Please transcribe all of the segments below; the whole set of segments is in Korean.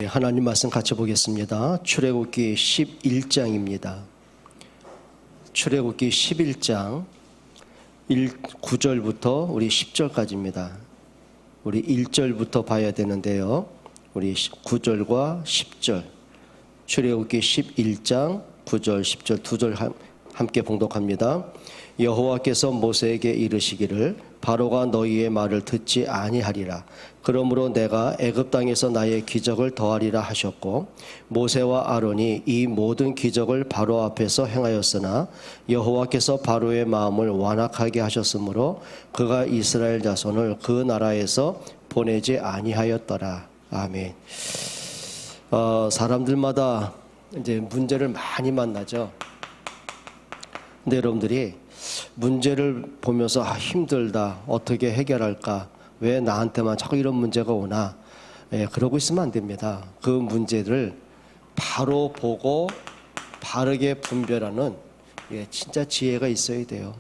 하나님 말씀 같이 보겠습니다. 출애굽기 11장입니다. 출애굽기 11장 9절부터 우리 10절까지입니다. 우리 1절부터 봐야 되는데요. 우리 9절과 10절, 출애굽기 11장 9절, 10절 두 절 함께 봉독합니다. 여호와께서 모세에게 이르시기를 바로가 너희의 말을 듣지 아니하리라. 그러므로 내가 애굽 땅에서 나의 기적을 더하리라 하셨고, 모세와 아론이 이 모든 기적을 바로 앞에서 행하였으나 여호와께서 바로의 마음을 완악하게 하셨으므로 그가 이스라엘 자손을 그 나라에서 보내지 아니하였더라. 아멘. 사람들마다 이제 문제를 많이 만나죠. 근데 여러분들이 문제를 보면서 힘들다, 어떻게 해결할까, 왜 나한테만 자꾸 이런 문제가 오나, 그러고 있으면 안 됩니다. 그 문제를 바로 보고 바르게 분별하는 진짜 지혜가 있어야 돼요.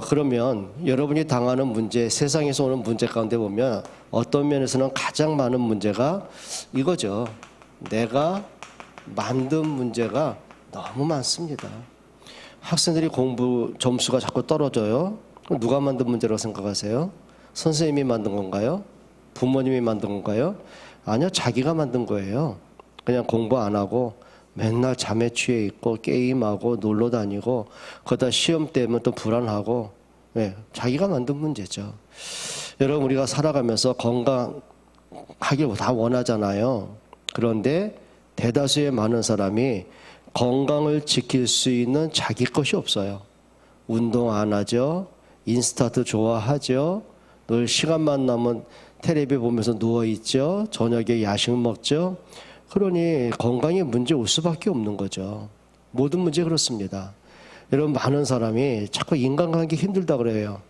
그러면 여러분이 당하는 문제, 세상에서 오는 문제 가운데 보면 어떤 면에서는 가장 많은 문제가 이거죠. 내가 만든 문제가 너무 많습니다. 학생들이 공부 점수가 자꾸 떨어져요. 누가 만든 문제라고 생각하세요? 선생님이 만든 건가요? 부모님이 만든 건가요? 아니요, 자기가 만든 거예요. 그냥 공부 안 하고 맨날 잠에 취해 있고 게임하고 놀러 다니고 그러다 시험 때면 또 불안하고, 자기가 만든 문제죠. 여러분, 우리가 살아가면서 건강하길 다 원하잖아요. 그런데 대다수의 많은 사람이 건강을 지킬 수 있는 자기 것이 없어요. 운동 안 하죠. 인스타도 좋아하죠. 늘 시간만 나면 텔레비 보면서 누워있죠. 저녁에 야식 먹죠. 그러니 건강에 문제 올 수밖에 없는 거죠. 모든 문제 그렇습니다. 여러분, 많은 사람이 자꾸 인간관계 힘들다 그래요.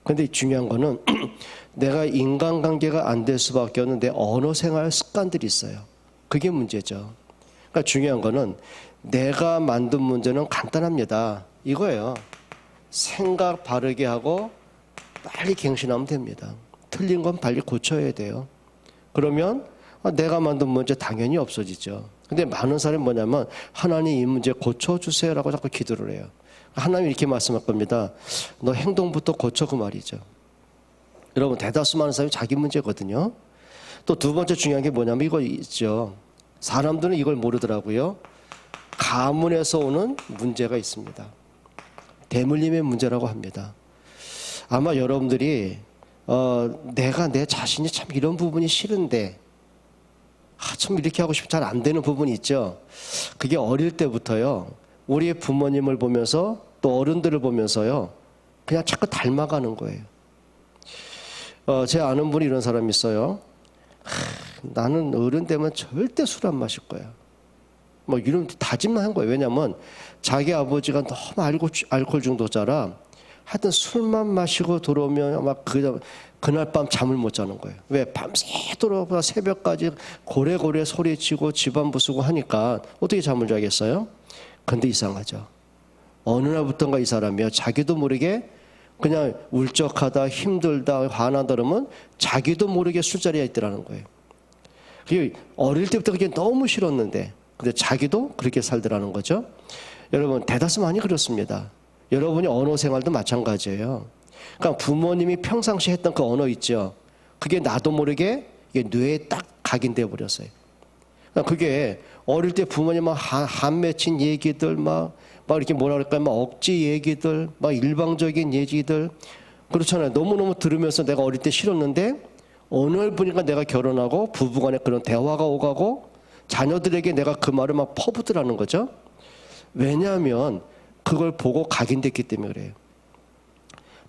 근데 중요한 거는 내가 인간관계가 안 될 수밖에 없는 내 언어 생활 습관들이 있어요. 그게 문제죠. 그러니까 중요한 거는 내가 만든 문제는 간단합니다. 이거예요. 생각 바르게 하고 빨리 갱신하면 됩니다. 틀린 건 빨리 고쳐야 돼요. 그러면 내가 만든 문제 당연히 없어지죠. 근데 많은 사람이 뭐냐면 하나님 이 문제 고쳐주세요 라고 자꾸 기도를 해요. 하나님이 이렇게 말씀할 겁니다. 너 행동부터 고쳐, 그 말이죠. 여러분, 대다수 많은 사람이 자기 문제거든요. 또 두 번째 중요한 게 뭐냐면 이거 있죠. 사람들은 이걸 모르더라고요. 가문에서 오는 문제가 있습니다. 대물림의 문제라고 합니다. 아마 여러분들이 내가 내 자신이 참 이런 부분이 싫은데 참 이렇게 하고 싶으면 잘 안 되는 부분이 있죠. 그게 어릴 때부터요. 우리의 부모님을 보면서 또 어른들을 보면서요. 그냥 자꾸 닮아가는 거예요. 제 아는 분이 이런 사람이 있어요. 나는 어른 되면 절대 술 안 마실 거야. 뭐 이런 다짐만 한 거예요. 왜냐하면 자기 아버지가 너무 알코올 중독자라 하여튼 술만 마시고 들어오면 막 그날 밤 잠을 못 자는 거예요. 왜? 밤새도록 새벽까지 고래고래 소리치고 집안 부수고 하니까 어떻게 잠을 자겠어요? 근데 이상하죠. 어느 날부터인가 이 사람이요, 자기도 모르게 그냥 울적하다, 힘들다, 화나다 그러면 자기도 모르게 술자리에 있더라는 거예요. 그게 어릴 때부터 그게 너무 싫었는데 근데 자기도 그렇게 살더라는 거죠. 여러분, 대다수 많이 그렇습니다. 여러분이 언어 생활도 마찬가지예요. 그러니까 부모님이 평상시 했던 그 언어 있죠. 그게 나도 모르게 이게 뇌에 딱 각인돼 버렸어요. 그러니까 그게 어릴 때 부모님은 한 맺힌 얘기들 막 이렇게 뭐라 그럴까요? 막 억지 얘기들, 막 일방적인 얘기들 그렇잖아요. 너무너무 들으면서 내가 어릴 때 싫었는데 어느 날 보니까 내가 결혼하고 부부간에 그런 대화가 오가고 자녀들에게 내가 그 말을 막 퍼붓더라는 거죠. 왜냐하면 그걸 보고 각인됐기 때문에 그래요.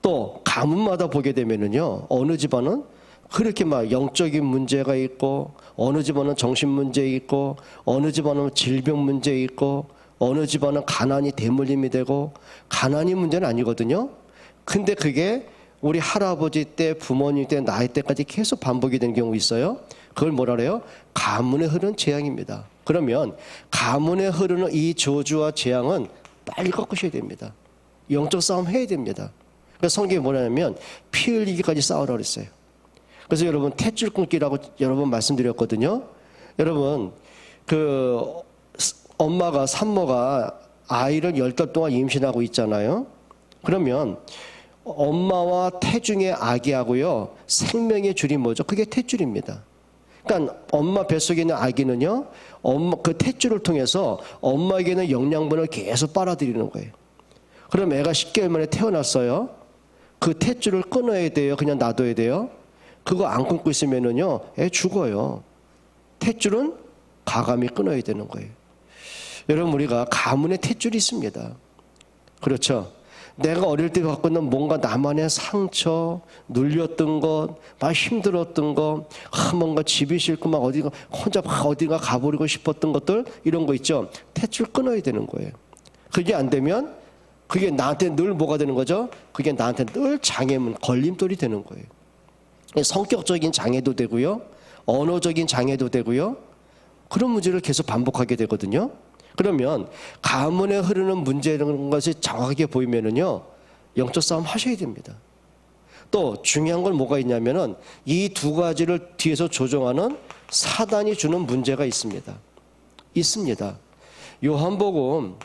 또 가문마다 보게 되면은요, 어느 집안은 그렇게 막 영적인 문제가 있고, 어느 집안은 정신 문제 있고, 어느 집안은 질병 문제 있고, 어느 집안은 가난이 대물림이 되고, 가난이 문제는 아니거든요. 근데 그게 우리 할아버지 때, 부모님 때, 나이 때까지 계속 반복이 되는 경우 있어요. 그걸 뭐라 그래요? 가문에 흐르는 재앙입니다. 그러면 가문에 흐르는 이 저주와 재앙은 빨리 꺾으셔야 됩니다. 영적 싸움 해야 됩니다. 그래서 성경이 뭐냐면 피 흘리기까지 싸우라고 그랬어요. 그래서 여러분 탯줄 끊기라고 여러 번 말씀드렸거든요. 여러분 엄마가 산모가 아이를 10달 동안 임신하고 있잖아요. 그러면 엄마와 태중의 아기하고요, 생명의 줄이 뭐죠? 그게 탯줄입니다. 그러니까 엄마 뱃속에 있는 아기는요, 그 탯줄을 통해서 엄마에게는 영양분을 계속 빨아들이는 거예요. 그럼 애가 10개월 만에 태어났어요. 그 탯줄을 끊어야 돼요? 그냥 놔둬야 돼요? 그거 안 끊고 있으면은요, 애 죽어요. 탯줄은 가감히 끊어야 되는 거예요. 여러분, 우리가 가문에 탯줄이 있습니다. 그렇죠? 내가 어릴 때 갖고 있는 뭔가 나만의 상처, 눌렸던 것, 막 힘들었던 것, 뭔가 집이 싫고 막 혼자 막 어디가 가버리고 싶었던 것들, 이런 거 있죠? 탯줄 끊어야 되는 거예요. 그게 안 되면 그게 나한테 늘 뭐가 되는 거죠? 그게 나한테 늘 장애물, 걸림돌이 되는 거예요. 성격적인 장애도 되고요, 언어적인 장애도 되고요, 그런 문제를 계속 반복하게 되거든요. 그러면 가문에 흐르는 문제라는 것이 정확하게 보이면은요, 영적 싸움 하셔야 됩니다. 또 중요한 건 뭐가 있냐면은 이 두 가지를 뒤에서 조종하는 사단이 주는 문제가 있습니다. 요한복음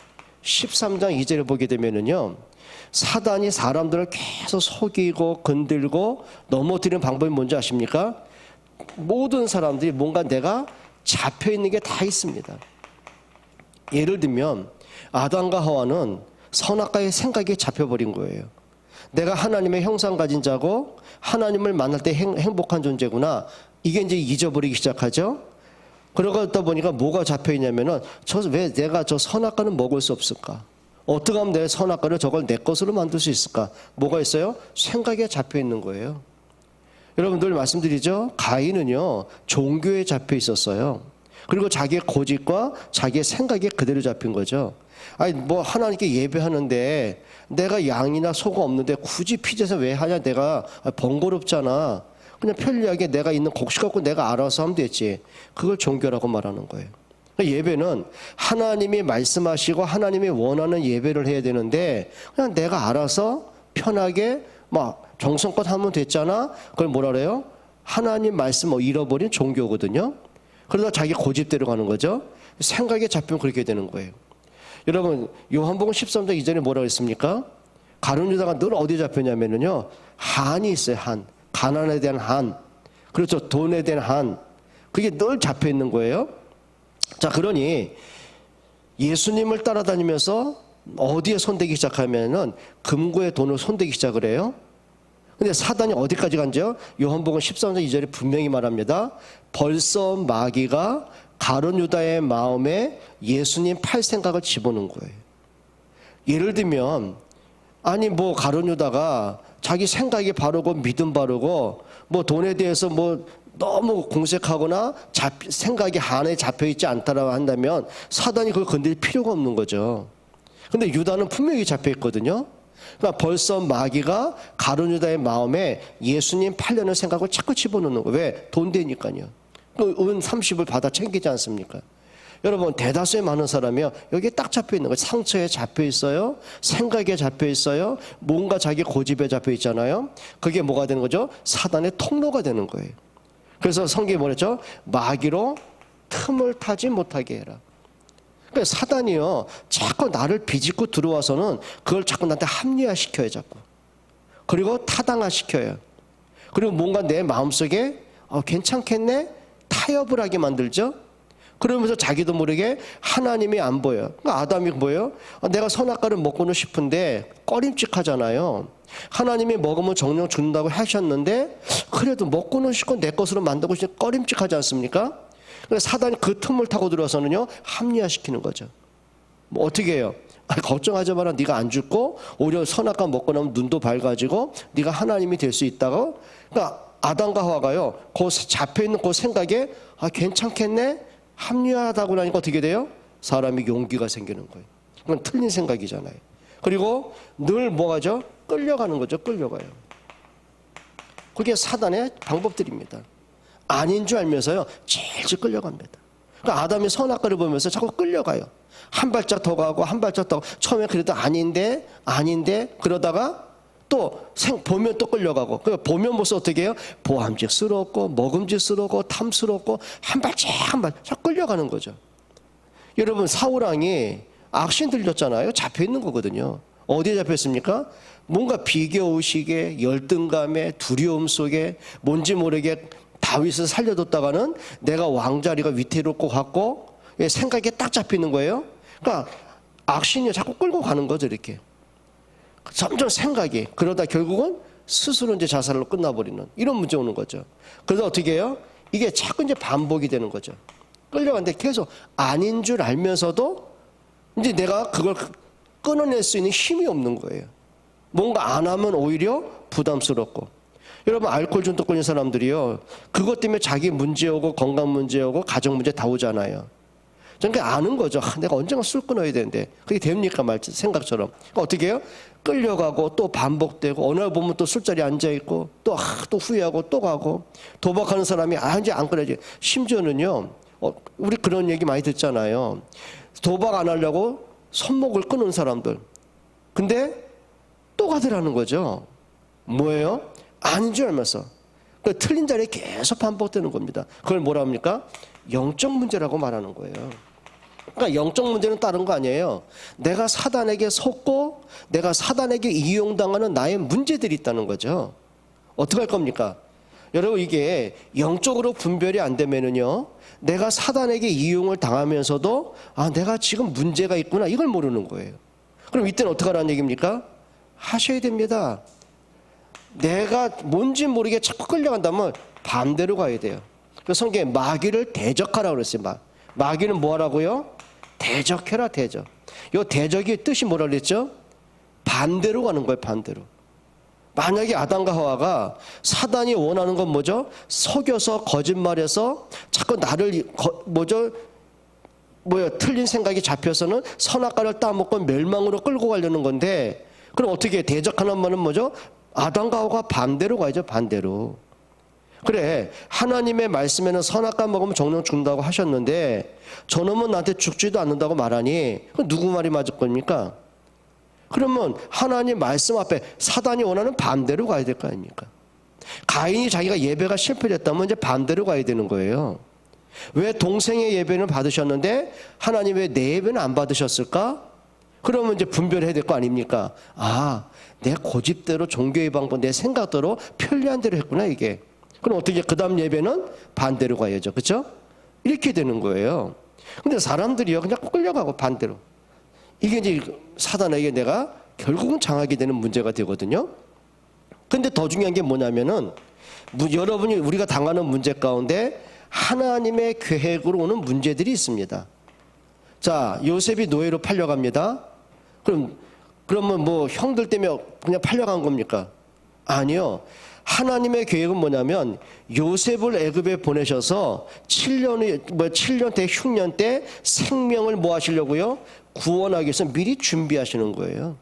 13장 2절을 보게 되면은요, 사단이 사람들을 계속 속이고 건들고 넘어뜨리는 방법이 뭔지 아십니까? 모든 사람들이 뭔가 내가 잡혀 있는 게 다 있습니다. 예를 들면 아담과 하와는 선악과의 생각에 잡혀버린 거예요. 내가 하나님의 형상 가진 자고 하나님을 만날 때 행복한 존재구나, 이게 이제 잊어버리기 시작하죠. 그러다 보니까 뭐가 잡혀있냐면은 왜 내가 저 선악과는 먹을 수 없을까? 어떻게 하면 내 선악과를 저걸 내 것으로 만들 수 있을까? 뭐가 있어요? 생각에 잡혀있는 거예요. 여러분들 말씀드리죠, 가인은요 종교에 잡혀 있었어요. 그리고 자기의 고집과 자기의 생각에 그대로 잡힌 거죠. 아니 뭐 하나님께 예배하는데 내가 양이나 소가 없는데 굳이 피제사 왜 하냐, 내가 번거롭잖아, 그냥 편리하게 내가 있는 곡식 갖고 내가 알아서 하면 되지. 그걸 종교라고 말하는 거예요. 예배는 하나님이 말씀하시고 하나님이 원하는 예배를 해야 되는데 그냥 내가 알아서 편하게 막 정성껏 하면 됐잖아. 그걸 뭐라 그래요? 하나님 말씀 잃어버린 종교거든요. 그러다 자기 고집대로 가는 거죠. 생각에 잡히면 그렇게 되는 거예요. 여러분, 요한복음 13장 이전에 뭐라고 했습니까? 가룟 유다가 늘 어디에 잡혔냐면요, 한이 있어요. 한. 가난에 대한 한. 그렇죠. 돈에 대한 한. 그게 늘 잡혀 있는 거예요. 자, 그러니 예수님을 따라다니면서 어디에 손대기 시작하면은 금고에 돈을 손대기 시작을 해요. 근데 사단이 어디까지 간지요? 요한복음 13장 2절에 분명히 말합니다. 벌써 마귀가 가룟 유다의 마음에 예수님 팔 생각을 집어넣은 거예요. 예를 들면 아니 뭐 가룟 유다가 자기 생각이 바르고 믿음 바르고 뭐 돈에 대해서 뭐 너무 공색하거나 생각이 한에 잡혀있지 않다라고 한다면 사단이 그걸 건드릴 필요가 없는 거죠. 근데 유다는 분명히 잡혀있거든요. 그러니까 벌써 마귀가 가룟 유다의 마음에 예수님 팔려는 생각을 자꾸 집어넣는 거예요. 왜? 돈 되니까요. 은 30을 받아 챙기지 않습니까? 여러분, 대다수의 많은 사람이요, 여기에 딱 잡혀 있는 거예요. 상처에 잡혀 있어요, 생각에 잡혀 있어요, 뭔가 자기 고집에 잡혀 있잖아요. 그게 뭐가 되는 거죠? 사단의 통로가 되는 거예요. 그래서 성경이 뭐랬죠? 마귀로 틈을 타지 못하게 해라. 그러니까 사단이요, 자꾸 나를 비집고 들어와서는 그걸 자꾸 나한테 합리화시켜요, 자꾸. 그리고 타당화시켜요. 그리고 뭔가 내 마음속에 괜찮겠네? 타협을 하게 만들죠. 그러면서 자기도 모르게 하나님이 안 보여요. 그러니까 아담이 뭐예요? 내가 선악과를 먹고는 싶은데 꺼림칙하잖아요. 하나님이 먹으면 정령 준다고 하셨는데 그래도 먹고는 싶고 내 것으로 만들고 싶으면 꺼림칙하지 않습니까? 그래서 사단이 그 틈을 타고 들어서는요, 합리화시키는 거죠. 뭐 어떻게 해요? 걱정하지 마라, 네가 안 죽고 오히려 선악과 먹고 나면 눈도 밝아지고 네가 하나님이 될 수 있다고. 그러니까 아담과 하와가요, 그 잡혀있는 그 생각에 괜찮겠네? 합리화하다고 나니까 어떻게 돼요? 사람이 용기가 생기는 거예요. 그건 틀린 생각이잖아요. 그리고 늘 뭐가죠? 끌려가는 거죠. 끌려가요. 그게 사단의 방법들입니다. 아닌 줄 알면서요, 질질 끌려갑니다. 그러니까 아담이 선악과를 보면서 자꾸 끌려가요. 한 발짝 더 가고 한 발짝 더 가고, 처음에 그래도 아닌데 그러다가 또 보면 또 끌려가고. 그러니까 보면 벌써 어떻게 해요? 보암직스럽고 먹음직스럽고 탐스럽고 한 발짝 한 발짝 끌려가는 거죠. 여러분 사울왕이 악신 들렸잖아요. 잡혀 있는 거거든요. 어디에 잡혀 있습니까? 뭔가 비교의식에 열등감에 두려움 속에 뭔지 모르게 다윗을 살려뒀다가는 내가 왕자리가 위태로울 것 같고 생각에 딱 잡히는 거예요. 그러니까 악신이 자꾸 끌고 가는 거죠. 이렇게 점점 생각이, 그러다 결국은 스스로 이제 자살로 끝나버리는 이런 문제 오는 거죠. 그래서 어떻게 해요? 이게 자꾸 이제 반복이 되는 거죠. 끌려가는데 계속 아닌 줄 알면서도 이제 내가 그걸 끊어낼 수 있는 힘이 없는 거예요. 뭔가 안 하면 오히려 부담스럽고. 여러분 알코올 중독 걸린 사람들이요, 그것 때문에 자기 문제 오고 건강 문제 오고 가정 문제 다 오잖아요. 저는 그냥 아는 거죠. 내가 언젠가 술 끊어야 되는데 그게 됩니까 말지 생각처럼. 그러니까 어떻게 해요? 끌려가고 또 반복되고 어느 날 보면 또 술자리에 앉아있고 또 후회하고 또 가고. 도박하는 사람이 이제 안 끊어야지. 심지어는요, 우리 그런 얘기 많이 듣잖아요. 도박 안 하려고 손목을 끊은 사람들. 근데 또 가더라는 거죠. 뭐예요? 아닌 줄 알면서. 틀린 자리에 계속 반복되는 겁니다. 그걸 뭐라 합니까? 영적 문제라고 말하는 거예요. 그러니까 영적 문제는 다른 거 아니에요. 내가 사단에게 속고 내가 사단에게 이용당하는 나의 문제들이 있다는 거죠. 어떻게 할 겁니까? 여러분 이게 영적으로 분별이 안 되면은요, 내가 사단에게 이용을 당하면서도 내가 지금 문제가 있구나 이걸 모르는 거예요. 그럼 이때는 어떻게 하라는 얘기입니까? 하셔야 됩니다. 내가 뭔지 모르게 자꾸 끌려간다면 반대로 가야 돼요. 그래서 성경에 마귀를 대적하라고 그랬어요. 마귀는 뭐 하라고요? 대적해라, 대적. 이 대적의 뜻이 뭐라 그랬죠? 반대로 가는 거예요, 반대로. 만약에 아담과 하와가 사단이 원하는 건 뭐죠? 속여서 거짓말해서 자꾸 나를 틀린 생각이 잡혀서는 선악과를 따먹고 멸망으로 끌고 가려는 건데, 그럼 어떻게 대적하는 말은 뭐죠? 아담과 하와가 반대로 가야죠, 반대로. 그래, 하나님의 말씀에는 선악과 먹으면 정령 죽는다고 하셨는데 저놈은 나한테 죽지도 않는다고 말하니 누구 말이 맞을 겁니까? 그러면 하나님 말씀 앞에 사단이 원하는 반대로 가야 될 거 아닙니까? 가인이 자기가 예배가 실패됐다면 이제 반대로 가야 되는 거예요. 왜 동생의 예배는 받으셨는데 하나님 왜 내 예배는 안 받으셨을까? 그러면 이제 분별해야 될 거 아닙니까? 내 고집대로 종교의 방법, 내 생각대로 편리한 대로 했구나 이게. 그럼 어떻게 그 다음 예배는 반대로 가야죠. 그렇죠? 이렇게 되는 거예요. 근데 사람들이요 그냥 끌려가고 반대로. 이게 이제 사단에게 내가 결국은 장하게 되는 문제가 되거든요. 근데 더 중요한 게 뭐냐면은 여러분이 우리가 당하는 문제 가운데 하나님의 계획으로 오는 문제들이 있습니다. 자, 요셉이 노예로 팔려갑니다. 그러면 뭐 형들 때문에 그냥 팔려간 겁니까? 아니요. 하나님의 계획은 뭐냐면 요셉을 애굽에 보내셔서 7년 때 흉년 때 생명을 뭐 하시려고요? 구원하기 위해서 미리 준비하시는 거예요.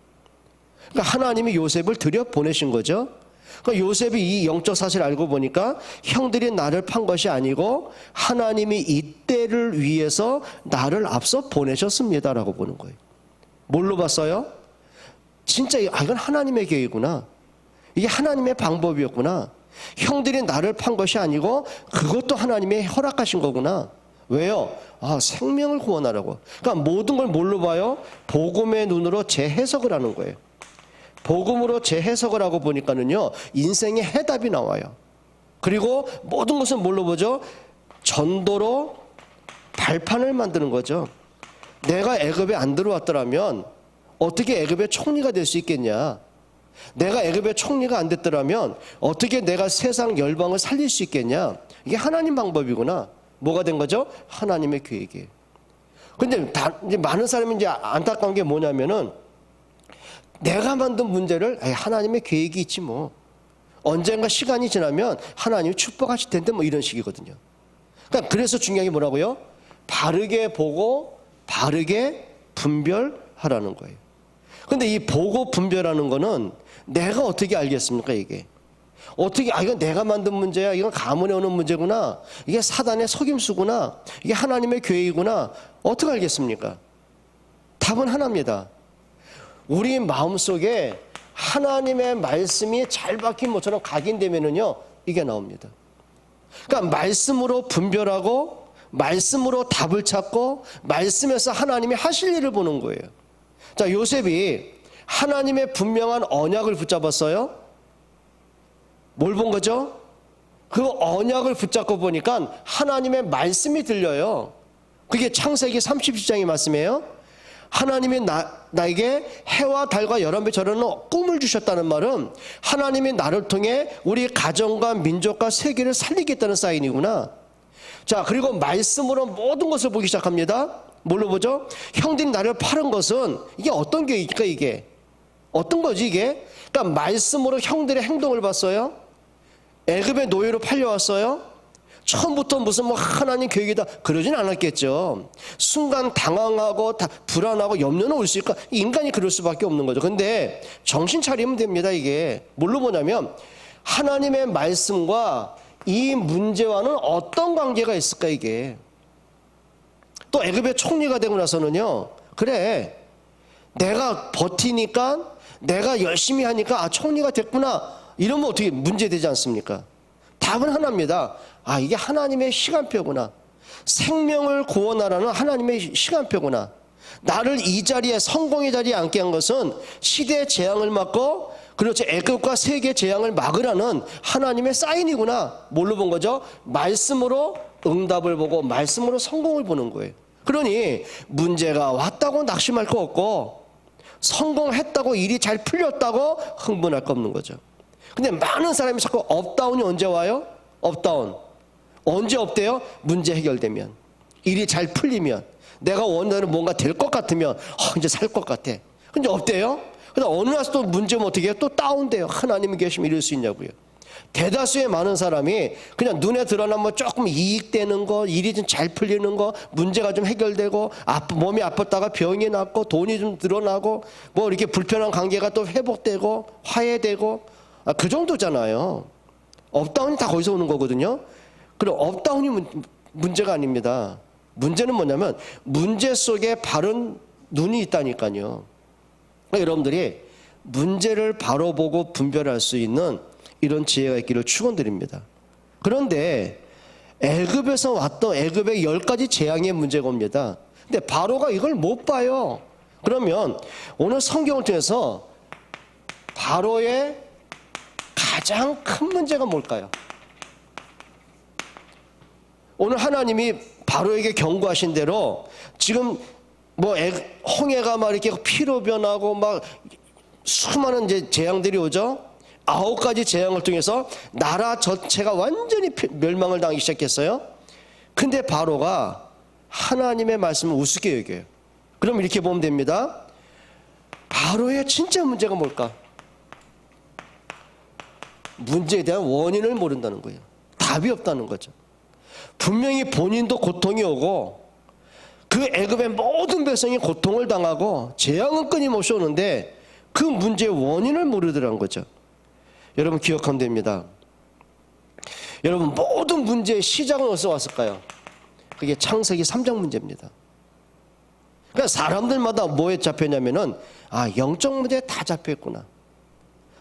그러니까 하나님이 요셉을 들여 보내신 거죠. 그러니까 요셉이 이 영적 사실을 알고 보니까 형들이 나를 판 것이 아니고 하나님이 이때를 위해서 나를 앞서 보내셨습니다라고 보는 거예요. 뭘로 봤어요? 진짜 이건 하나님의 계획이구나. 이게 하나님의 방법이었구나. 형들이 나를 판 것이 아니고 그것도 하나님의 허락하신 거구나. 왜요? 생명을 구원하라고. 그러니까 모든 걸 뭘로 봐요? 복음의 눈으로 재해석을 하는 거예요. 복음으로 재해석을 하고 보니까는요, 인생의 해답이 나와요. 그리고 모든 것은 뭘로 보죠? 전도로 발판을 만드는 거죠. 내가 애굽에 안 들어왔더라면 어떻게 애굽의 총리가 될 수 있겠냐? 내가 애굽의 총리가 안 됐더라면 어떻게 내가 세상 열방을 살릴 수 있겠냐? 이게 하나님 방법이구나. 뭐가 된 거죠? 하나님의 계획이에요. 근데 이제 많은 사람이 이제 안타까운 게 뭐냐면은 내가 만든 문제를 하나님의 계획이 있지 뭐. 언젠가 시간이 지나면 하나님이 축복하실 텐데 뭐 이런 식이거든요. 그러니까 그래서 중요한 게 뭐라고요? 바르게 보고 바르게 분별하라는 거예요. 근데 이 보고 분별하는 거는 내가 어떻게 알겠습니까, 이게? 어떻게, 이건 내가 만든 문제야. 이건 가문에 오는 문제구나. 이게 사단의 속임수구나. 이게 하나님의 계획이구나. 어떻게 알겠습니까? 답은 하나입니다. 우리 마음속에 하나님의 말씀이 잘 박힌 모처럼 각인되면은요, 이게 나옵니다. 그러니까 말씀으로 분별하고 말씀으로 답을 찾고 말씀에서 하나님이 하실 일을 보는 거예요. 자, 요셉이 하나님의 분명한 언약을 붙잡았어요. 뭘 본 거죠? 그 언약을 붙잡고 보니까 하나님의 말씀이 들려요. 그게 창세기 37장의 말씀이에요. 하나님이 나에게 해와 달과 열한 배 저라는 꿈을 주셨다는 말은 하나님이 나를 통해 우리 가정과 민족과 세계를 살리겠다는 사인이구나. 자, 그리고 말씀으로 모든 것을 보기 시작합니다. 뭘로 보죠? 형들이 나를 팔은 것은 이게 어떤 계획일까? 이게 어떤 거지 이게? 그러니까 말씀으로 형들의 행동을 봤어요. 애굽의 노예로 팔려왔어요. 처음부터 무슨 뭐 하나님 계획이다 그러진 않았겠죠. 순간 당황하고 불안하고 염려는 올 수 있을까? 인간이 그럴 수밖에 없는 거죠. 근데 정신 차리면 됩니다. 이게 뭘로 보냐면 하나님의 말씀과 이 문제와는 어떤 관계가 있을까 이게. 또 애굽의 총리가 되고 나서는요, 그래 내가 버티니까 내가 열심히 하니까 총리가 됐구나 이러면 어떻게 문제되지 않습니까? 답은 하나입니다. 이게 하나님의 시간표구나. 생명을 구원하라는 하나님의 시간표구나. 나를 이 자리에 성공의 자리에 앉게 한 것은 시대의 재앙을 막고 그렇지 애굽과 세계의 재앙을 막으라는 하나님의 사인이구나. 뭘로 본 거죠? 말씀으로 응답을 보고 말씀으로 성공을 보는 거예요. 그러니 문제가 왔다고 낙심할 거 없고 성공했다고 일이 잘 풀렸다고 흥분할 거 없는 거죠. 근데 많은 사람이 자꾸 업다운이 언제 와요? 업다운. 언제 업돼요? 문제 해결되면. 일이 잘 풀리면. 내가 원하는 뭔가 될 것 같으면 이제 살 것 같아. 근데 업돼요? 근데 어느 날 또 문제면 어떻게 해요? 또 다운돼요. 하나님이 계시면 이럴 수 있냐고요. 대다수의 많은 사람이 그냥 눈에 드러나면 조금 이익되는 거, 일이 좀 잘 풀리는 거, 문제가 좀 해결되고 몸이 아팠다가 병이 낫고 돈이 좀 늘어나고 뭐 이렇게 불편한 관계가 또 회복되고 화해되고 그 정도잖아요. 업다운이 다 거기서 오는 거거든요. 그럼 업다운이 문제가 아닙니다. 문제는 뭐냐면 문제 속에 바른 눈이 있다니까요. 그러니까 여러분들이 문제를 바로 보고 분별할 수 있는 이런 지혜가 있기를 축원드립니다. 그런데 애굽에서 왔던 애굽의 10가지 재앙의 문제가 옵니다. 근데 바로가 이걸 못 봐요. 그러면 오늘 성경을 통해서 바로의 가장 큰 문제가 뭘까요? 오늘 하나님이 바로에게 경고하신 대로 지금 뭐 홍해가 막 이렇게 피로 변하고 막 수많은 이제 재앙들이 오죠. 9가지 재앙을 통해서 나라 전체가 완전히 멸망을 당하기 시작했어요. 근데 바로가 하나님의 말씀을 우습게 여겨요. 그럼 이렇게 보면 됩니다. 바로의 진짜 문제가 뭘까? 문제에 대한 원인을 모른다는 거예요. 답이 없다는 거죠. 분명히 본인도 고통이 오고 그 애굽의 모든 백성이 고통을 당하고 재앙은 끊임없이 오는데 그 문제의 원인을 모르더라는 거죠. 여러분 기억하면 됩니다. 여러분 모든 문제의 시작은 어디서 왔을까요? 그게 창세기 3장 문제입니다. 그러니까 사람들마다 뭐에 잡혔냐면은 영적 문제에 다 잡혔구나.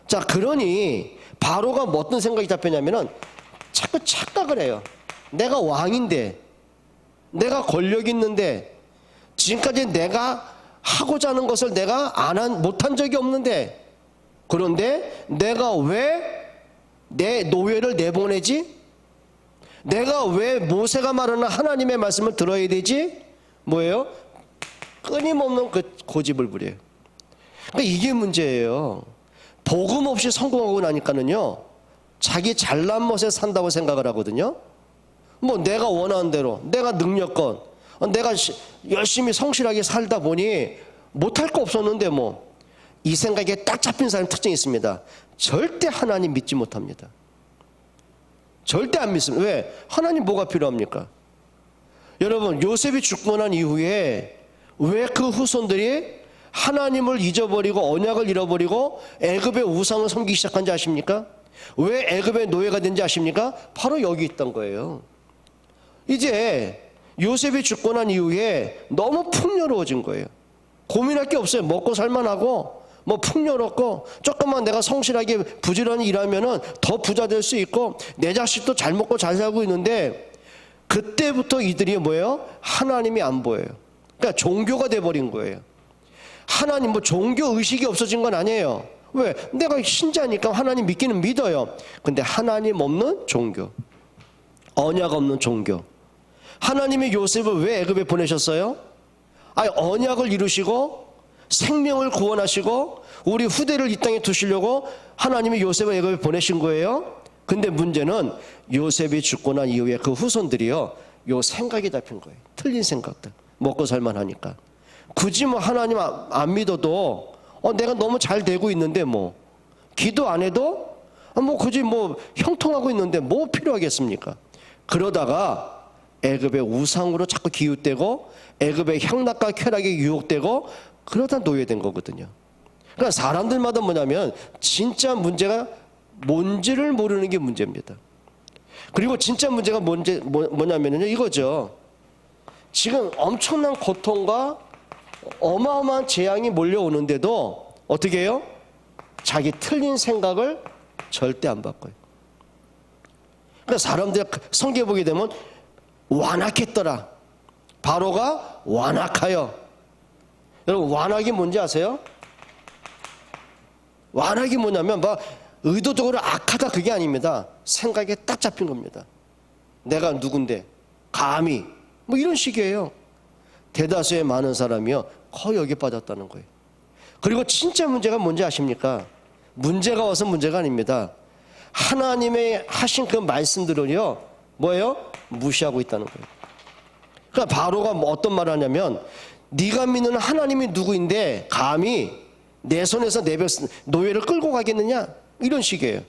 자, 그러니 바로가 뭐 어떤 생각이 잡혔냐면은 자꾸 착각을 해요. 내가 왕인데 내가 권력 있는데 지금까지 내가 하고자 하는 것을 내가 못한 적이 없는데 그런데 내가 왜 내 노예를 내보내지? 내가 왜 모세가 말하는 하나님의 말씀을 들어야 되지? 뭐예요? 끊임없는 그 고집을 부려요. 그러니까 이게 문제예요. 복음 없이 성공하고 나니까는요 자기 잘난 멋에 산다고 생각을 하거든요. 뭐 내가 원하는 대로 내가 능력껏 내가 열심히 성실하게 살다 보니 못할 거 없었는데 뭐 이 생각에 딱 잡힌 사람 특징이 있습니다. 절대 하나님 믿지 못합니다. 절대 안 믿습니다. 왜? 하나님 뭐가 필요합니까? 여러분 요셉이 죽고 난 이후에 왜 그 후손들이 하나님을 잊어버리고 언약을 잃어버리고 애굽의 우상을 섬기기 시작한지 아십니까? 왜 애굽의 노예가 된지 아십니까? 바로 여기 있던 거예요. 이제 요셉이 죽고 난 이후에 너무 풍요로워진 거예요. 고민할 게 없어요. 먹고 살만하고 뭐 풍요롭고 조금만 내가 성실하게 부지런히 일하면은 더 부자 될 수 있고 내 자식도 잘 먹고 잘 살고 있는데 그때부터 이들이 뭐예요? 하나님이 안 보여요. 그러니까 종교가 돼버린 거예요. 하나님 뭐 종교 의식이 없어진 건 아니에요. 왜? 내가 신자니까 하나님 믿기는 믿어요. 근데 하나님 없는 종교, 언약 없는 종교. 하나님이 요셉을 왜 애굽에 보내셨어요? 아니 언약을 이루시고 생명을 구원하시고 우리 후대를 이 땅에 두시려고 하나님이 요셉을 애굽에 보내신 거예요. 근데 문제는 요셉이 죽고 난 이후에 그 후손들이요, 요 생각이 잡힌 거예요. 틀린 생각들. 먹고 살만하니까. 굳이 뭐 하나님 안 믿어도 내가 너무 잘 되고 있는데 뭐 기도 안 해도 뭐 굳이 뭐 형통하고 있는데 뭐 필요하겠습니까? 그러다가 애굽의 우상으로 자꾸 기웃대고 애굽의 향락과 쾌락에 유혹되고 그러다 노예된 거거든요. 그러니까 사람들마다 뭐냐면 진짜 문제가 뭔지를 모르는 게 문제입니다. 그리고 진짜 문제가 뭐냐면요, 이거죠. 지금 엄청난 고통과 어마어마한 재앙이 몰려오는데도 어떻게 해요? 자기 틀린 생각을 절대 안 바꿔요. 그러니까 사람들이 성경에 보게 되면 완악했더라. 바로가 완악하여. 여러분 완악이 뭔지 아세요? 완악이 뭐냐면 막 의도적으로 악하다 그게 아닙니다. 생각에 딱 잡힌 겁니다. 내가 누군데 감히 뭐 이런 식이에요. 대다수의 많은 사람이요 거의 여기 빠졌다는 거예요. 그리고 진짜 문제가 뭔지 아십니까? 문제가 와서 문제가 아닙니다. 하나님의 하신 그 말씀들을요 뭐예요? 무시하고 있다는 거예요. 그러니까 바로가 뭐 어떤 말을 하냐면 네가 믿는 하나님이 누구인데 감히 내 손에서 내 노예를 끌고 가겠느냐 이런 식이에요.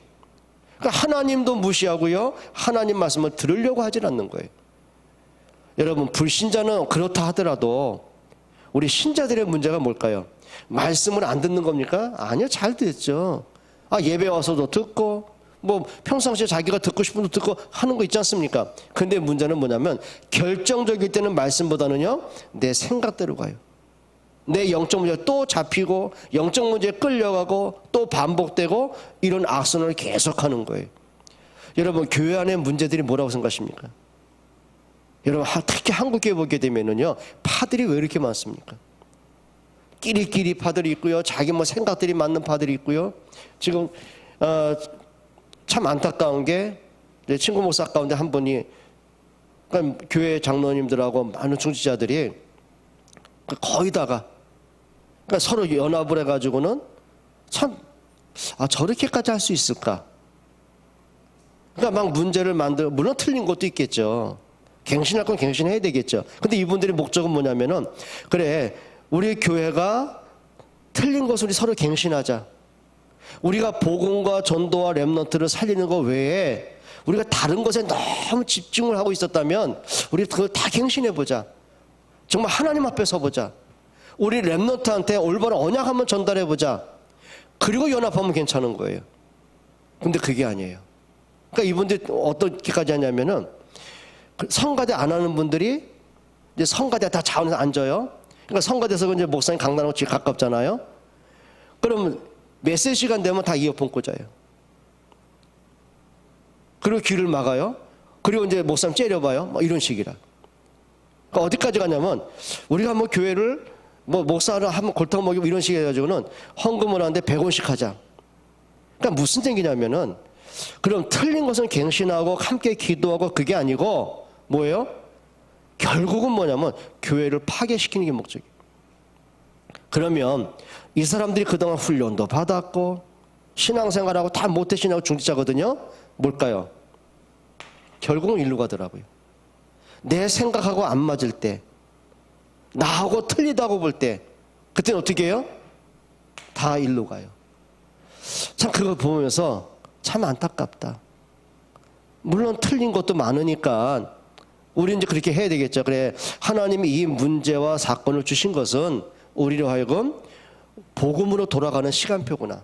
그러니까 하나님도 무시하고요 하나님 말씀을 들으려고 하질 않는 거예요. 여러분 불신자는 그렇다 하더라도 우리 신자들의 문제가 뭘까요? 말씀을 안 듣는 겁니까? 아니요, 잘 듣죠. 예배 와서도 듣고 뭐 평상시에 자기가 듣고 싶은 거 듣고 하는 거 있지 않습니까? 근데 문제는 뭐냐면 결정적일 때는 말씀보다는요 내 생각대로 가요. 내 영적 문제가 또 잡히고 영적 문제에 끌려가고 또 반복되고 이런 악순환을 계속하는 거예요. 여러분 교회 안에 문제들이 뭐라고 생각하십니까? 여러분 특히 한국 교회 보게 되면은요 파들이 왜 이렇게 많습니까? 끼리끼리 파들이 있고요, 자기 뭐 생각들이 맞는 파들이 있고요. 지금 참 안타까운 게 내 친구 목사 가운데 한 분이 그러니까 교회 장로님들하고 많은 중지자들이 거의 다가 그러니까 서로 연합을 해가지고는 참 저렇게까지 할 수 있을까? 그러니까 막 문제를 물론 틀린 것도 있겠죠. 갱신할 건 갱신해야 되겠죠. 근데 이분들의 목적은 뭐냐면은 그래 우리 교회가 틀린 것을 우리 서로 갱신하자. 우리가 복음과 전도와 렘넌트를 살리는 것 외에 우리가 다른 것에 너무 집중을 하고 있었다면 우리 그걸 다 갱신해보자. 정말 하나님 앞에 서보자. 우리 렘넌트한테 올바른 언약 한번 전달해보자. 그리고 연합하면 괜찮은 거예요. 근데 그게 아니에요. 그러니까 이분들이 어떻게까지 하냐면은 성가대 안 하는 분들이 이제 성가대 다 자원에서 앉아요. 그러니까 성가대에서 이제 목사님 강단하고 집 가깝잖아요. 그럼 메시지 시간 되면 다 이어폰 꽂아요. 그리고 귀를 막아요. 그리고 이제 목사님 째려봐요. 뭐 이런 식이라. 그러니까 어디까지 가냐면 우리가 뭐 교회를 뭐 목사를 한번 골탕 먹이고 이런 식으로 해가지고는 헌금을 하는데 100원씩 하자. 그러니까 무슨 얘기냐면은 그럼 틀린 것은 갱신하고 함께 기도하고 그게 아니고 뭐예요? 결국은 뭐냐면 교회를 파괴시키는 게 목적이에요. 그러면 이 사람들이 그동안 훈련도 받았고 신앙생활하고 다 모태신하고 중지자거든요. 뭘까요? 결국은 일로 가더라고요. 내 생각하고 안 맞을 때 나하고 틀리다고 볼 때 그때는 어떻게 해요? 다 일로 가요. 참 그걸 보면서 참 안타깝다. 물론 틀린 것도 많으니까 우리 이제 그렇게 해야 되겠죠. 그래 하나님이 이 문제와 사건을 주신 것은 우리로 하여금 복음으로 돌아가는 시간표구나.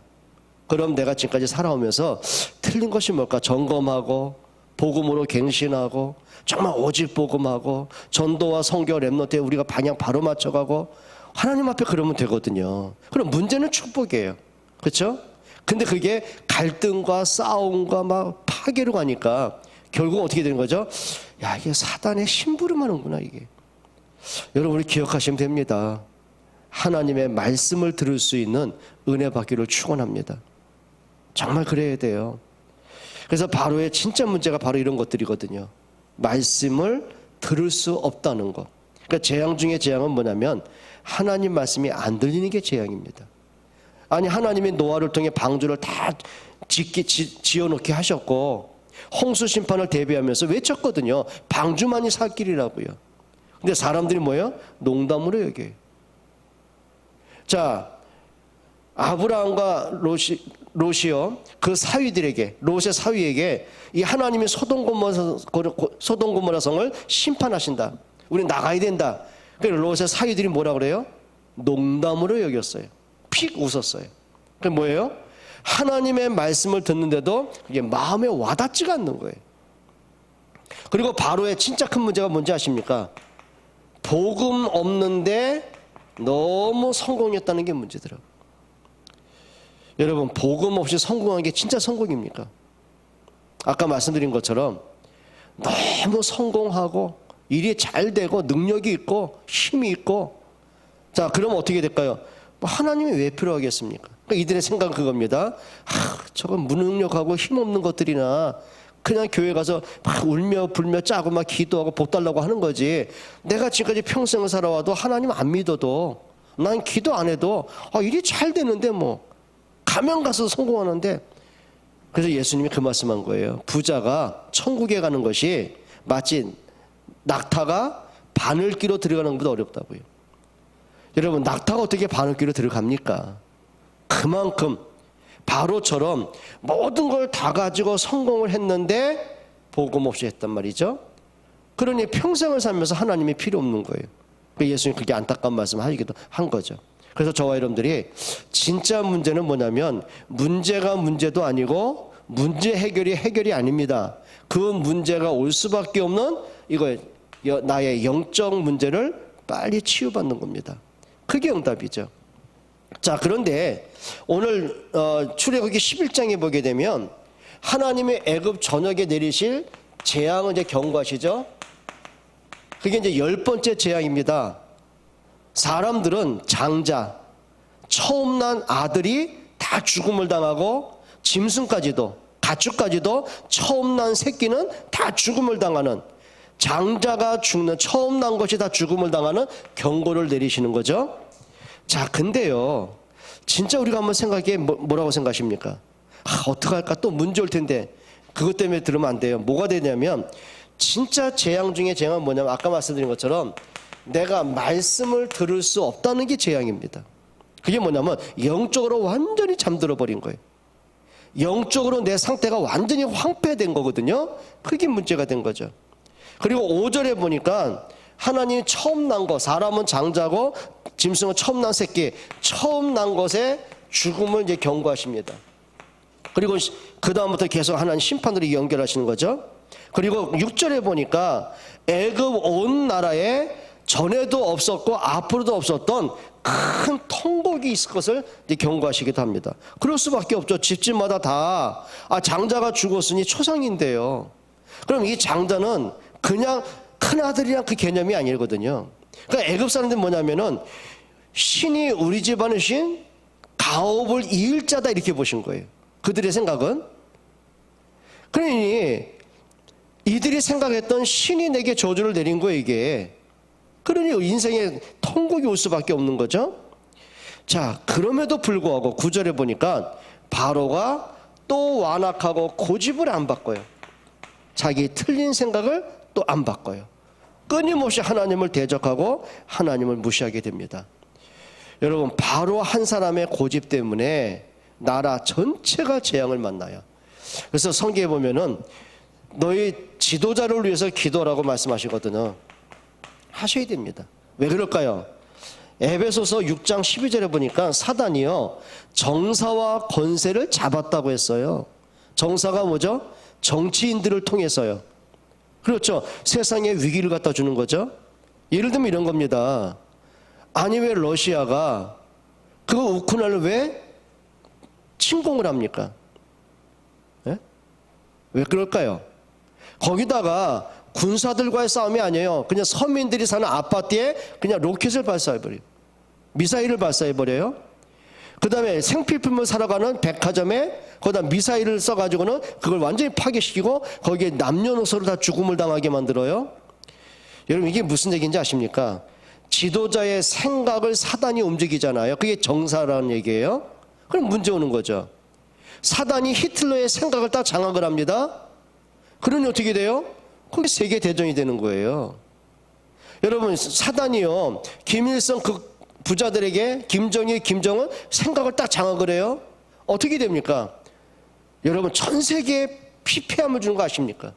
그럼 내가 지금까지 살아오면서 틀린 것이 뭘까 점검하고 복음으로 갱신하고 정말 오직 복음하고 전도와 선교 렘넌트에 우리가 방향 바로 맞춰가고 하나님 앞에 그러면 되거든요. 그럼 문제는 축복이에요. 그렇죠? 근데 그게 갈등과 싸움과 막 파괴로 가니까 결국 어떻게 되는 거죠? 야, 이게 사단의 심부름하는구나, 이게. 여러분이 기억하시면 됩니다. 하나님의 말씀을 들을 수 있는 은혜 받기를 축원합니다. 정말 그래야 돼요. 그래서 바로의 진짜 문제가 바로 이런 것들이거든요. 말씀을 들을 수 없다는 것. 그러니까 재앙 중에 재앙은 뭐냐면 하나님 말씀이 안 들리는 게 재앙입니다. 아니, 하나님이 노아를 통해 방주를 다 지어놓게 하셨고 홍수 심판을 대비하면서 외쳤거든요. 방주만이 살 길이라고요. 근데 사람들이 뭐예요? 농담으로 여겨요. 자, 아브라함과 롯이요, 그 사위들에게, 롯의 사위에게 이 하나님이 소돔 고모라 성을 심판하신다. 우리 나가야 된다. 그래서 롯의 사위들이 뭐라 그래요? 농담으로 여겼어요. 픽 웃었어요. 그게 뭐예요? 하나님의 말씀을 듣는데도 이게 마음에 와닿지가 않는 거예요. 그리고 바로의 진짜 큰 문제가 뭔지 아십니까? 복음 없는데 너무 성공했다는 게 문제더라고요. 여러분, 복음 없이 성공한 게 진짜 성공입니까? 아까 말씀드린 것처럼 너무 성공하고 일이 잘 되고 능력이 있고 힘이 있고, 자, 그러면 어떻게 될까요? 하나님이 왜 필요하겠습니까? 그러니까 이들의 생각은 그겁니다. 저건 무능력하고 힘없는 것들이나 그냥 교회 가서 막 울며 불며 짜고 막 기도하고 복 달라고 하는 거지. 내가 지금까지 평생을 살아와도 하나님 안 믿어도, 난 기도 안 해도 일이 잘 되는데 뭐 가면 가서 성공하는데. 그래서 예수님이 그 말씀한 거예요. 부자가 천국에 가는 것이 마치 낙타가 바늘기로 들어가는 것보다 어렵다고요. 여러분, 낙타가 어떻게 바늘기로 들어갑니까? 그만큼 바로처럼 모든 걸 다 가지고 성공을 했는데 복음 없이 했단 말이죠. 그러니 평생을 살면서 하나님이 필요 없는 거예요. 예수님 그렇게 안타까운 말씀을 하기도 한 거죠. 그래서 저와 여러분들이 진짜 문제는 뭐냐면 문제가 문제도 아니고 문제 해결이 해결이 아닙니다. 그 문제가 올 수밖에 없는 이거예요. 나의 영적 문제를 빨리 치유받는 겁니다. 그게 응답이죠. 자, 그런데 오늘 출애굽기 11장에 보게 되면 하나님의 애굽 전역에 내리실 재앙을 이제 경고하시죠. 그게 이제 10번째 재앙입니다. 사람들은 장자, 처음 난 아들이 다 죽음을 당하고 짐승까지도, 가축까지도 처음 난 새끼는 다 죽음을 당하는, 장자가 죽는, 처음 난 것이 다 죽음을 당하는 경고를 내리시는 거죠. 자, 근데요, 진짜 우리가 한번 생각해, 뭐라고 생각하십니까? 어떡할까? 또 문제 올 텐데. 그것 때문에 들으면 안 돼요. 뭐가 되냐면 진짜 재앙 중에 재앙은 뭐냐면 아까 말씀드린 것처럼 내가 말씀을 들을 수 없다는 게 재앙입니다. 그게 뭐냐면 영적으로 완전히 잠들어 버린 거예요. 영적으로 내 상태가 완전히 황폐된 거거든요. 그게 문제가 된 거죠. 그리고 5절에 보니까 하나님이 처음 난 것, 사람은 장자고 짐승은 처음 난 새끼, 처음 난 것에 죽음을 이제 경고하십니다. 그리고 그 다음부터 계속 하나님 심판으로 연결하시는 거죠. 그리고 6절에 보니까 애굽 온 나라에 전에도 없었고 앞으로도 없었던 큰 통곡이 있을 것을 이제 경고하시기도 합니다. 그럴 수밖에 없죠. 집집마다 다 장자가 죽었으니 초상인데요. 그럼 이 장자는 그냥 큰 아들이랑 그 개념이 아니거든요. 그러니까 애굽 사람들은 뭐냐면은 신이 우리 집안의 신, 가업을 이을 자다 이렇게 보신 거예요. 그들의 생각은. 그러니 이들이 생각했던 신이 내게 저주를 내린 거예요, 이게. 그러니 인생에 통곡이 올 수밖에 없는 거죠. 자, 그럼에도 불구하고 9절에 보니까 바로가 또 완악하고 고집을 안 바꿔요. 자기 틀린 생각을 또 안 바꿔요. 끊임없이 하나님을 대적하고 하나님을 무시하게 됩니다. 여러분, 바로 한 사람의 고집 때문에 나라 전체가 재앙을 만나요. 그래서 성경에 보면은 너희 지도자를 위해서 기도라고 말씀하시거든요. 하셔야 됩니다. 왜 그럴까요? 에베소서 6장 12절에 보니까 사단이요, 정사와 권세를 잡았다고 했어요. 정사가 뭐죠? 정치인들을 통해서요. 그렇죠. 세상에 위기를 갖다 주는 거죠. 예를 들면 이런 겁니다. 아니 왜 러시아가 그 우크라이나를 왜 침공을 합니까? 예? 왜 그럴까요? 거기다가 군사들과의 싸움이 아니에요. 그냥 서민들이 사는 아파트에 그냥 로켓을 발사해버려요. 미사일을 발사해버려요. 그 다음에 생필품을 사러 가는 백화점에 거기다 미사일을 써가지고는 그걸 완전히 파괴시키고 거기에 남녀노소를 다 죽음을 당하게 만들어요. 여러분 이게 무슨 얘기인지 아십니까? 지도자의 생각을 사단이 움직이잖아요. 그게 정사라는 얘기예요. 그럼 문제 오는 거죠. 사단이 히틀러의 생각을 딱 장악을 합니다. 그러니 어떻게 돼요? 그게 세계 대전이 되는 거예요. 여러분 사단이요 김일성 그 부자들에게 김정일, 김정은 생각을 딱 장악을 해요. 어떻게 됩니까? 여러분 전 세계에 피폐함을 주는 거 아십니까?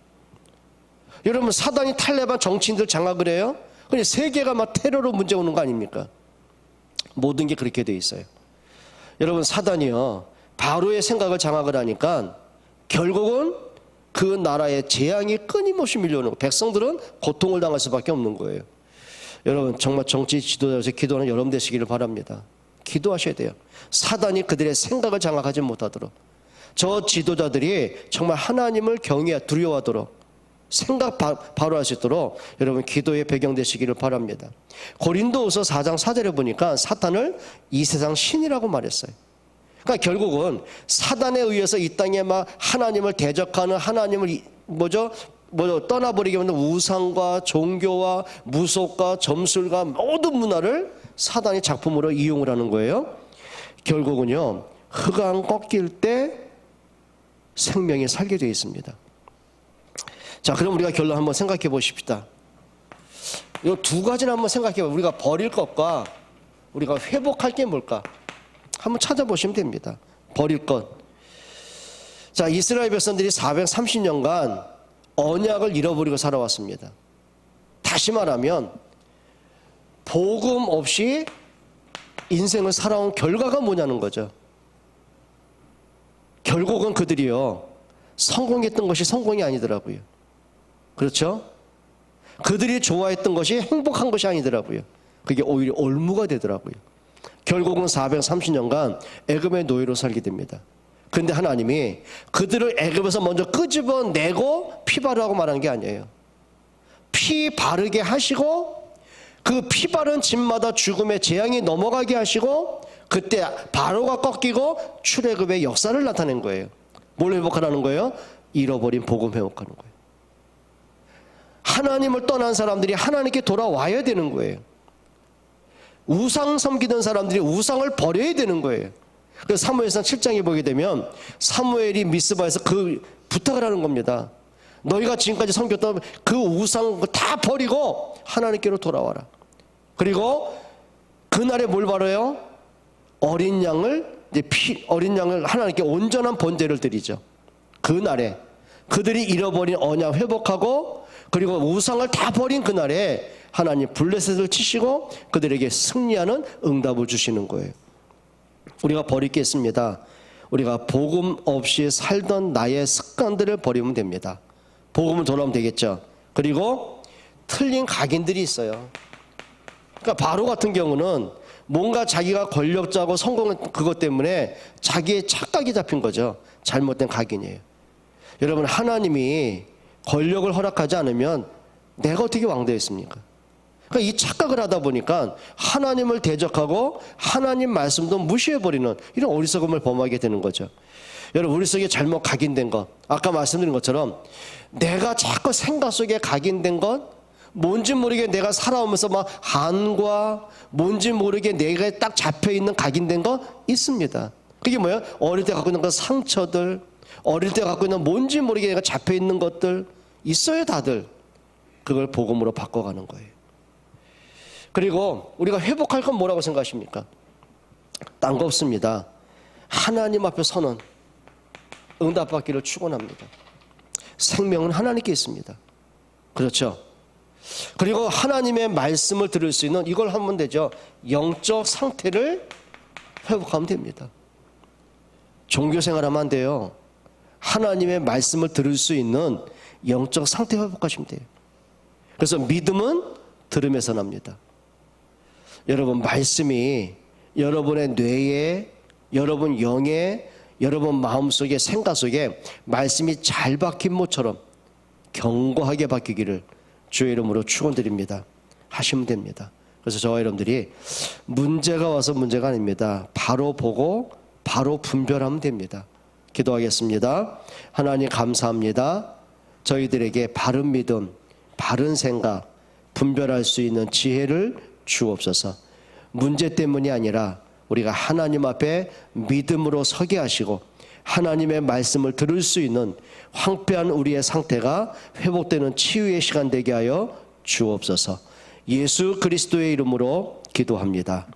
여러분 사단이 탈레반 정치인들 장악을 해요. 그냥 세계가 막 테러로 문제 오는 거 아닙니까? 모든 게 그렇게 돼 있어요. 여러분 사단이요 바로의 생각을 장악을 하니까 결국은 그 나라의 재앙이 끊임없이 밀려오는 거예요. 백성들은 고통을 당할 수밖에 없는 거예요. 여러분 정말 정치 지도자로서 기도하는 여러분 되시기를 바랍니다. 기도하셔야 돼요. 사단이 그들의 생각을 장악하지 못하도록 저 지도자들이 정말 하나님을 두려워하도록 생각 바로 할 수 있도록 여러분 기도의 배경 되시기를 바랍니다. 고린도후서 4장 4절에 보니까 사탄을 이 세상 신이라고 말했어요. 그러니까 결국은 사단에 의해서 이 땅에 막 하나님을 대적하는 하나님을 떠나버리게 만든 우상과 종교와 무속과 점술과 모든 문화를 사단이 작품으로 이용을 하는 거예요. 결국은요 흑암 꺾일 때 생명이 살게 되어 있습니다. 자, 그럼 우리가 결론 한번 생각해 보십시다. 이 두 가지는 한번 생각해 보세요. 우리가 버릴 것과 우리가 회복할 게 뭘까? 한번 찾아보시면 됩니다. 버릴 것. 자, 이스라엘 백성들이 430년간 언약을 잃어버리고 살아왔습니다. 다시 말하면 복음 없이 인생을 살아온 결과가 뭐냐는 거죠. 결국은 그들이요 성공했던 것이 성공이 아니더라고요. 그렇죠? 그들이 좋아했던 것이 행복한 것이 아니더라고요. 그게 오히려 올무가 되더라고요. 결국은 430년간 애굽의 노예로 살게 됩니다. 그런데 하나님이 그들을 애굽에서 먼저 끄집어내고 피 바르라고 말하는 게 아니에요. 피 바르게 하시고 그 피 바른 집마다 죽음의 재앙이 넘어가게 하시고 그때 바로가 꺾이고 출애굽의 역사를 나타낸 거예요. 뭘 회복하라는 거예요? 잃어버린 복음 회복하는 거예요. 하나님을 떠난 사람들이 하나님께 돌아와야 되는 거예요. 우상 섬기던 사람들이 우상을 버려야 되는 거예요. 그래서 사무엘상 7장에 보게 되면 사무엘이 미스바에서 그 부탁을 하는 겁니다. 너희가 지금까지 섬겼던 그 우상 다 버리고 하나님께로 돌아와라. 그리고 그날에 뭘 바라요? 어린 양을 하나님께 온전한 번제를 드리죠. 그날에 그들이 잃어버린 언약 회복하고 그리고 우상을 다 버린 그날에 하나님 블레셋을 치시고 그들에게 승리하는 응답을 주시는 거예요. 우리가 버릴 게 있습니다. 우리가 복음 없이 살던 나의 습관들을 버리면 됩니다. 복음을 돌아오면 되겠죠. 그리고 틀린 각인들이 있어요. 그러니까 바로 같은 경우는 뭔가 자기가 권력자고 성공한 그것 때문에 자기의 착각이 잡힌 거죠. 잘못된 각인이에요. 여러분 하나님이 권력을 허락하지 않으면 내가 어떻게 왕 되겠습니까? 그러니까 이 착각을 하다 보니까 하나님을 대적하고 하나님 말씀도 무시해버리는 이런 어리석음을 범하게 되는 거죠. 여러분 우리 속에 잘못 각인된 것 아까 말씀드린 것처럼 내가 자꾸 생각 속에 각인된 것 뭔지 모르게 내가 살아오면서 막 한과 뭔지 모르게 내가 딱 잡혀있는 각인된 거 있습니다. 그게 뭐예요? 어릴 때 갖고 있는 그 상처들 어릴 때 갖고 있는 뭔지 모르게 내가 잡혀있는 것들 있어요. 다들 그걸 복음으로 바꿔가는 거예요. 그리고 우리가 회복할 건 뭐라고 생각하십니까? 딴 거 없습니다. 하나님 앞에 서는 응답받기를 축원합니다. 생명은 하나님께 있습니다. 그렇죠? 그리고 하나님의 말씀을 들을 수 있는 이걸 하면 되죠. 영적 상태를 회복하면 됩니다. 종교생활하면 안 돼요. 하나님의 말씀을 들을 수 있는 영적 상태 회복하시면 돼요. 그래서 믿음은 들음에서 납니다. 여러분 말씀이 여러분의 뇌에, 여러분 영에, 여러분 마음속에, 생각 속에 말씀이 잘 박힌 모처럼 견고하게 박히기를 주의 이름으로 축원드립니다. 하시면 됩니다. 그래서 저와 여러분들이 문제가 와서 문제가 아닙니다. 바로 보고 바로 분별하면 됩니다. 기도하겠습니다. 하나님 감사합니다. 저희들에게 바른 믿음, 바른 생각, 분별할 수 있는 지혜를 주옵소서. 문제 때문이 아니라 우리가 하나님 앞에 믿음으로 서게 하시고 하나님의 말씀을 들을 수 있는 황폐한 우리의 상태가 회복되는 치유의 시간 되게 하여 주옵소서. 예수 그리스도의 이름으로 기도합니다.